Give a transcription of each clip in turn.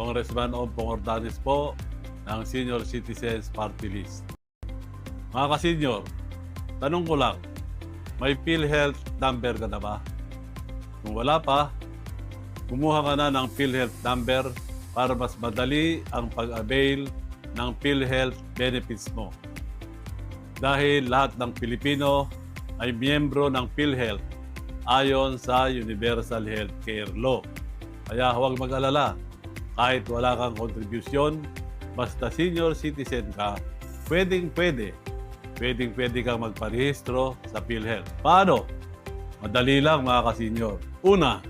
Congressman Ompong Ordanes po ng Senior Citizens Party List. Mga ka-senior, tanong ko lang, may PhilHealth number ka na ba? Kung wala pa, kumuha ka na ng PhilHealth number para mas madali ang pag-avail ng PhilHealth benefits mo. Dahil lahat ng Pilipino ay miyembro ng PhilHealth ayon sa Universal Healthcare Law. Kaya huwag mag-alala, kahit wala kang kontribusyon, basta senior citizen ka, pwedeng-pwede kang magparehistro sa PhilHealth. Paano? Madali lang mga ka-senior. Una,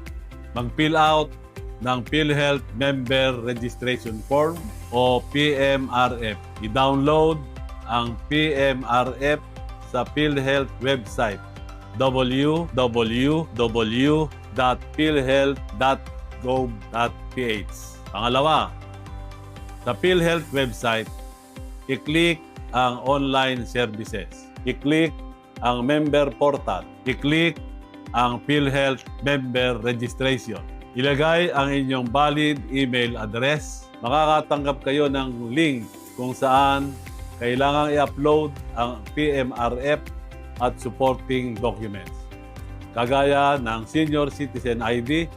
mag-fill out ng PhilHealth Member Registration Form o PMRF. I-download ang PMRF sa PhilHealth website www.philhealth.gov.ph. Pangalawa, sa PhilHealth website, i-click ang online services. I-click ang member portal. I-click ang PhilHealth member registration. Ilagay ang inyong valid email address. Makakatanggap kayo ng link kung saan kailangang i-upload ang PMRF at supporting documents. Kagaya ng Senior Citizen ID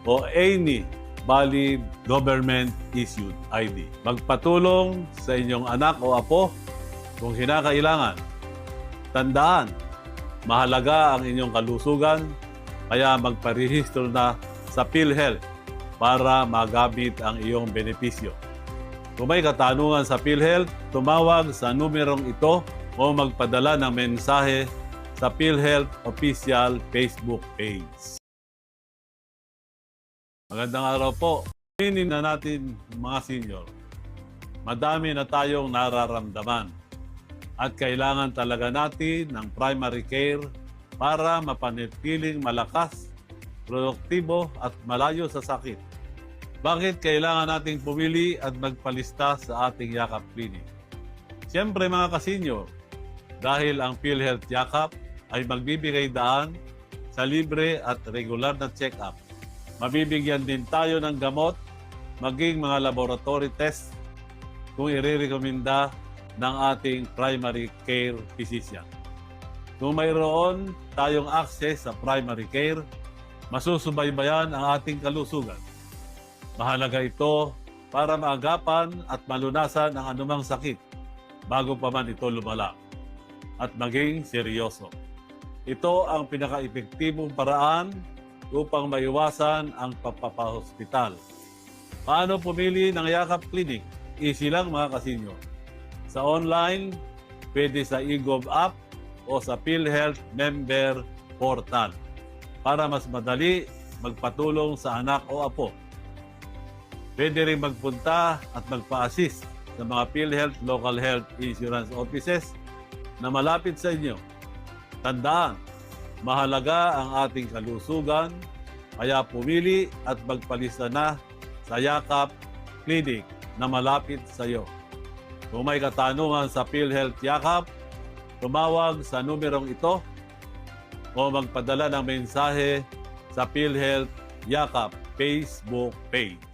o any valid government-issued ID. Magpatulong sa inyong anak o apo kung kinakailangan. Tandaan, mahalaga ang inyong kalusugan, kaya magparehistro na sa PhilHealth para magamit ang iyong benepisyo. Kung may katanungan sa PhilHealth, tumawag sa numerong ito o magpadala ng mensahe sa PhilHealth official Facebook page. Magandang araw po. Aminin na natin mga senior, madami na tayong nararamdaman at kailangan talaga natin ng primary care para mapanatiling malakas, produktibo at malayo sa sakit. Bakit kailangan nating pumili at magpalista sa ating Yakap Clinic? Siyempre mga ka-senior, dahil ang PhilHealth Yakap ay magbibigay daan sa libre at regular na check-up. Mabibigyan din tayo ng gamot, maging mga laboratory test kung irerekomenda ng ating primary care physician. Kung mayroon tayong access sa primary care, masusubaybayan ang ating kalusugan. Mahalaga ito para maagapan at malunasan ang anumang sakit bago pa man ito lumala at maging seryoso. Ito ang pinaka-epektibong paraan upang maiwasan ang papahospital. Paano pumili ng Yakap Clinic? Easy lang mga kasinyo. Sa online, pwede sa eGov app o sa PhilHealth member portal para mas madali magpatulong sa anak o apo. Pwede rin magpunta at magpa-assist sa mga PhilHealth local health insurance offices na malapit sa inyo. Tandaan, mahalaga ang ating kalusugan, kaya pumili at magpalista na sa Yakap Clinic na malapit sa iyo. Kung may katanungan sa PhilHealth Yakap, tumawag sa numerong ito o magpadala ng mensahe sa PhilHealth Yakap Facebook page.